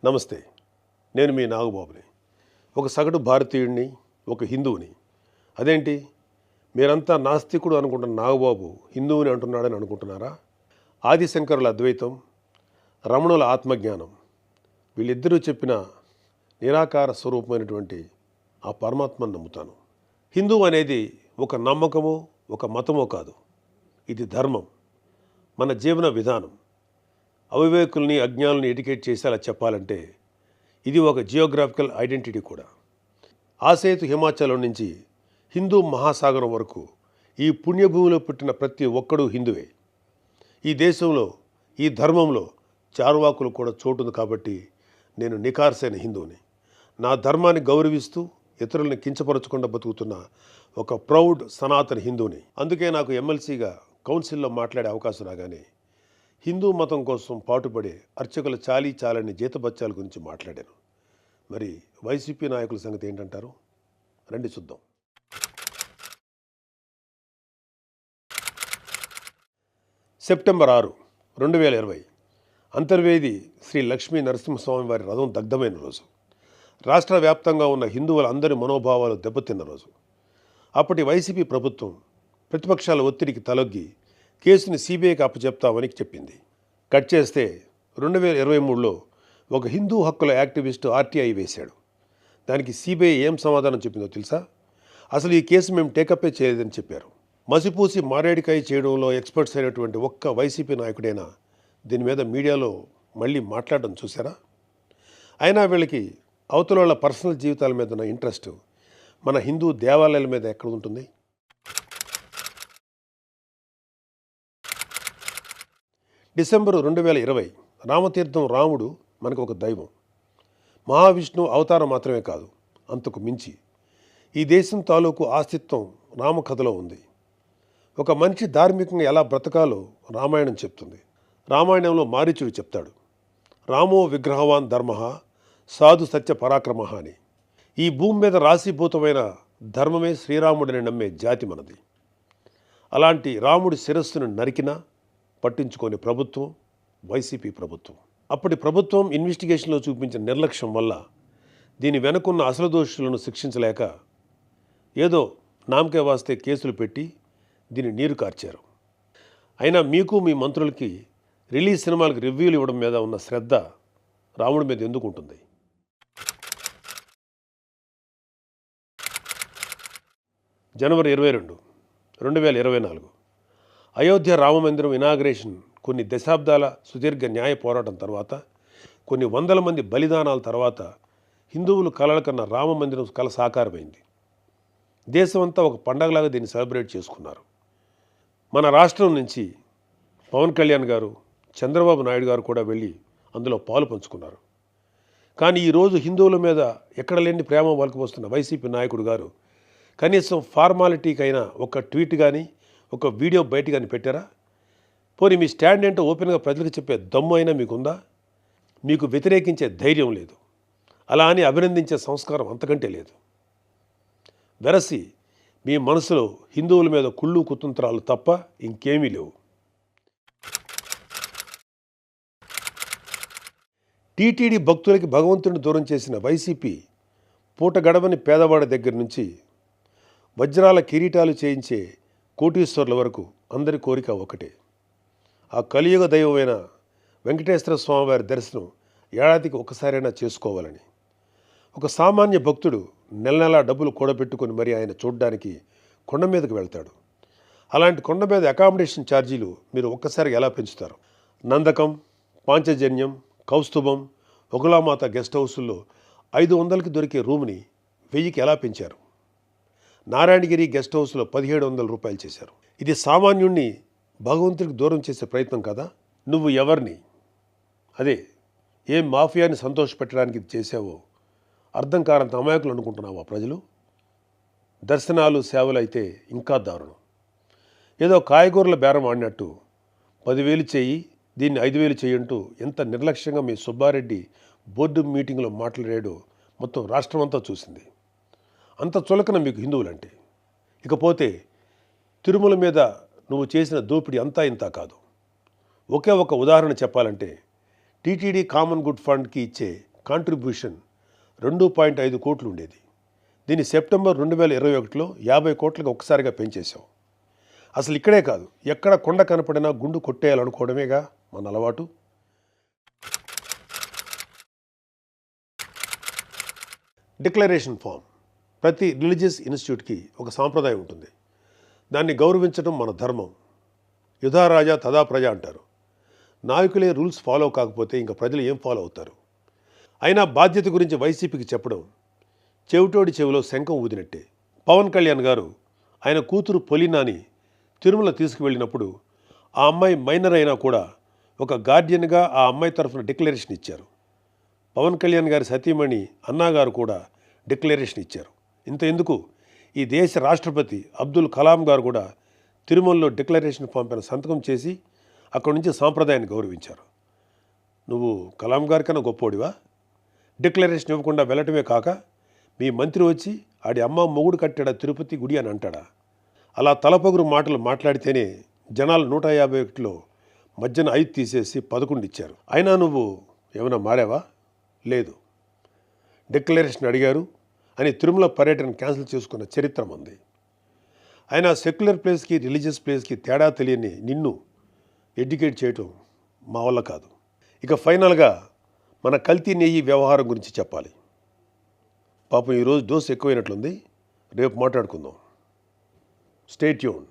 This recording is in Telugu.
నమస్తే. నేను మీ నాగబాబుని. ఒక సగటు భారతీయుడిని, ఒక హిందువుని. అదేంటి మీరంతా నాస్తికుడు అనుకుంటున్న నాగబాబు హిందువుని అంటున్నాడని అనుకుంటున్నారా? ఆదిశంకరుల అద్వైతం, రమణుల ఆత్మజ్ఞానం, వీళ్ళిద్దరూ చెప్పిన నిరాకార స్వరూపమైనటువంటి ఆ పరమాత్మను నమ్ముతాను. హిందువు అనేది ఒక నమ్మకమో ఒక మతమో కాదు, ఇది ధర్మం, మన జీవన విధానం. అవివేకుల్ని అజ్ఞానుల్ని ఎడ్యుకేట్ చేసేలా చెప్పాలంటే ఇది ఒక జియోగ్రాఫికల్ ఐడెంటిటీ కూడా. ఆసేతు హిమాచలం నుంచి హిందూ మహాసాగరం వరకు ఈ పుణ్యభూమిలో పుట్టిన ప్రతి ఒక్కడూ హిందువే. ఈ దేశంలో ఈ ధర్మంలో చార్వాకులు కూడా చోటుంది కాబట్టి నేను నికార్సైన హిందువుని. నా ధర్మాన్ని గౌరవిస్తూ ఇతరులను కించపరచకుండా బతుకుతున్న ఒక ప్రౌడ్ సనాతన హిందువుని. అందుకే నాకు ఎమ్మెల్సీగా కౌన్సిల్లో మాట్లాడే అవకాశం రాగానే హిందూ మతం కోసం పాటుపడే అర్చకుల చాలీ చాలని జీతబత్యాల గురించి మాట్లాడాను. మరి వైసీపీ నాయకుల సంగతి ఏంటంటారు? రండి చూద్దాం. సెప్టెంబర్ 6, 2020 అంతర్వేది శ్రీ లక్ష్మీ నరసింహస్వామి వారి రథం దగ్ధమైన రోజు. రాష్ట్ర వ్యాప్తంగా ఉన్న హిందువులందరి మనోభావాలు దెబ్బతిన్న రోజు. అప్పటి వైసీపీ ప్రభుత్వం ప్రతిపక్షాల ఒత్తిడికి తలొగ్గి కేసుని సిబిఐకి అప్పచెప్తామని చెప్పింది. కట్ చేస్తే 2023లో ఒక హిందూ హక్కుల యాక్టివిస్టు ఆర్టీఐ వేశాడు. దానికి సిబిఐ ఏం సమాధానం చెప్పిందో తెలుసా? అసలు ఈ కేసు మేము టేకప్పే చేయలేదని చెప్పారు. మసిపూసి మారేడికాయ చేయడంలో ఎక్స్పర్ట్స్ అయినటువంటి ఒక్క వైసీపీ నాయకుడైనా దీని మీద మీడియాలో మళ్ళీ మాట్లాడడం చూసారా? అయినా వీళ్ళకి అవతల వాళ్ళ పర్సనల్ జీవితాల మీద ఉన్న ఇంట్రెస్ట్ మన హిందూ దేవాలయాల మీద ఎక్కడ ఉంటుంది? డిసెంబరు 2020 రామతీర్థం రాముడు మనకు ఒక దైవం. మహావిష్ణువు అవతారం మాత్రమే కాదు, అంతకు మించి. ఈ దేశం తాలూకు ఆస్తిత్వం రామకథలో ఉంది. ఒక మనిషి ధార్మికంగా ఎలా బ్రతకాలో రామాయణం చెప్తుంది. రామాయణంలో మారీచుడు చెప్తాడు, రామో విగ్రహవాన్ ధర్మ సాధు సత్య పరాక్రమ అని. ఈ భూమి మీద రాశీభూతమైన ధర్మమే శ్రీరాముడిని నమ్మే జాతి మనది. అలాంటి రాముడి శిరస్సును నరికినా పట్టించుకోని ప్రభుత్వం వైసీపీ ప్రభుత్వం. అప్పటి ప్రభుత్వం ఇన్వెస్టిగేషన్లో చూపించిన నిర్లక్ష్యం వల్ల దీని వెనుకున్న అసలు దోషులను శిక్షించలేక ఏదో నామకే వాస్తే కేసులు పెట్టి దీన్ని నీరు కార్చారు. అయినా మీకు మీ మంత్రులకి రిలీజ్ సినిమాలకు రివ్యూలు ఇవ్వడం మీద ఉన్న శ్రద్ధ రాముడి మీద ఎందుకు ఉంటుంది? జనవరి 22, 2024 అయోధ్య రామమందిరం ఇనాగ్రేషన్ కొన్ని దశాబ్దాల సుదీర్ఘ న్యాయ పోరాటం తర్వాత, కొన్ని వందల మంది బలిదానాల తర్వాత హిందువులు కలల కన్నా రామమందిరం కల సాకారమైంది. దేశమంతా ఒక పండగలాగా దీన్ని సెలబ్రేట్ చేసుకున్నారు. మన రాష్ట్రం నుంచి పవన్ కళ్యాణ్ గారు, చంద్రబాబు నాయుడు గారు కూడా వెళ్ళి అందులో పాలు పంచుకున్నారు. కానీ ఈరోజు హిందువుల మీద ఎక్కడ లేని ప్రేమ వలకపోస్తున్న వైసీపీ నాయకుడు గారు కనీసం ఫార్మాలిటీకైనా ఒక ట్వీట్ కానీ ఒక వీడియో బయట కానీ పెట్టారా? పోనీ మీ స్టాండ్ ఏంటో ఓపెన్గా ప్రజలకు చెప్పే దమ్ము అయినా మీకుందా? మీకు వ్యతిరేకించే ధైర్యం లేదు. అలా అని అభినందించే సంస్కారం అంతకంటే లేదు. వెరసి మీ మనసులో హిందువుల మీద కుళ్ళు కుతంత్రాలు తప్ప ఇంకేమీ లేవు. టీటీడీ భక్తులకి భగవంతుడిని దూరం చేసిన వైసీపీ పూట గడవని పేదవాడి దగ్గర నుంచి వజ్రాల కిరీటాలు చేయించే కోటీశ్వర్ల వరకు అందరి కోరిక ఒకటే, ఆ కలియుగ దైవమైన వెంకటేశ్వర స్వామివారి దర్శనం ఏడాదికి ఒకసారైనా చేసుకోవాలని. ఒక సామాన్య భక్తుడు నెల నెలా డబ్బులు కూడబెట్టుకొని మరి ఆయన చూడడానికి కొండ మీదకి వెళ్తాడు. అలాంటి కొండ మీద అకామిడేషన్ ఛార్జీలు మీరు ఒక్కసారి ఎలా పెంచుతారు? నందకం, పాంచజన్యం, కౌస్తుభం, ఒకలామాత గెస్ట్ హౌసుల్లో 500కి దొరికే రూమ్ని 1000కి ఎలా పెంచారు? నారాయణగిరి గెస్ట్ హౌస్లో 1700 రూపాయలు చేశారు. ఇది సామాన్యుణ్ణి భగవంతుడికి దూరం చేసే ప్రయత్నం కదా? నువ్వు ఎవరిని, అదే ఏం మాఫియాని సంతోషపెట్టడానికి ఇది చేసావో అర్థం కానంత అమాయకులు అనుకుంటున్నావా ప్రజలు? దర్శనాలు సేవలు అయితే ఇంకా దారుణం. ఏదో కాయగూరల బేరం ఆడినట్టు 10,000 చేయి, దీన్ని 5,000 చేయంటూ ఎంత నిర్లక్ష్యంగా మీ సుబ్బారెడ్డి బోర్డు మీటింగ్లో మాట్లాడాడో మొత్తం రాష్ట్రమంతా చూసింది. అంత చులకన మీకు హిందువులంటే. ఇకపోతే తిరుమల మీద నువ్వు చేసిన దోపిడీ అంతా ఇంతా కాదు. ఒకే ఒక ఉదాహరణ చెప్పాలంటే టీటీడీ కామన్ గుడ్ ఫండ్కి ఇచ్చే కాంట్రిబ్యూషన్ 2.5 కోట్లు ఉండేది. దీన్ని సెప్టెంబర్ 2021లో 50 కోట్లకు ఒక్కసారిగా పెంచేశాం. అసలు ఇక్కడే కాదు, ఎక్కడ కొండ కనపడినా గుండు కొట్టేయాలనుకోవడమేగా మన అలవాటు. Declaration form. ప్రతి రిలీజియస్ ఇన్స్టిట్యూట్కి ఒక సాంప్రదాయం ఉంటుంది. దాన్ని గౌరవించడం మన ధర్మం. యుధా రాజా తదా ప్రజ అంటారు. నాయకులే రూల్స్ ఫాలో కాకపోతే ఇంకా ప్రజలు ఏం ఫాలో అవుతారు? అయినా బాధ్యత గురించి వైసీపీకి చెప్పడం చెవిటోడి చెవిలో శంఖం ఊదినట్టే. పవన్ కళ్యాణ్ గారు ఆయన కూతురు పొలినాని తిరుమల తీసుకువెళ్ళినప్పుడు ఆ అమ్మాయి మైనర్ అయినా కూడా ఒక గార్డియన్గా ఆ అమ్మాయి తరఫున డిక్లరేషన్ ఇచ్చారు. పవన్ కళ్యాణ్ గారి సతీమణి అన్నాగారు కూడా డిక్లరేషన్ ఇచ్చారు. ఇంత ఎందుకు, ఈ దేశ రాష్ట్రపతి అబ్దుల్ కలాం గారు కూడా తిరుమలలో డిక్లరేషన్ ఫామ్ పైన సంతకం చేసి అక్కడి నుంచి సాంప్రదాయాన్ని గౌరవించారు. నువ్వు కలాం గారి కన్నా గొప్పోడివా? డిక్లరేషన్ ఇవ్వకుండా వెళ్ళటమే కాక మీ మంత్రి వచ్చి ఆడి అమ్మ మొగుడు కట్టాడా తిరుపతి గుడి అని అంటాడా? అలా తలపొగురు మాటలు మాట్లాడితేనే జనాలు 151లో మధ్యన 5 తీసేసి 11 ఇచ్చారు. అయినా నువ్వు ఏమైనా మారావా? లేదు. డిక్లరేషన్ అడిగారు అని తిరుమల పర్యటన క్యాన్సిల్ చేసుకున్న చరిత్ర ఉంది. అయినా సెక్యులర్ ప్లేస్కి రిలీజియస్ ప్లేస్కి తేడా తెలియని నిన్ను ఎడ్యుకేట్ చేయటం మా వల్ల కాదు. ఇక ఫైనల్గా మన కల్తీ నెయ్యి వ్యవహారం గురించి చెప్పాలి. పాపం ఈరోజు డోస్ ఎక్కువైనట్లుంది. రేపు మాట్లాడుకుందాం. Stay tune.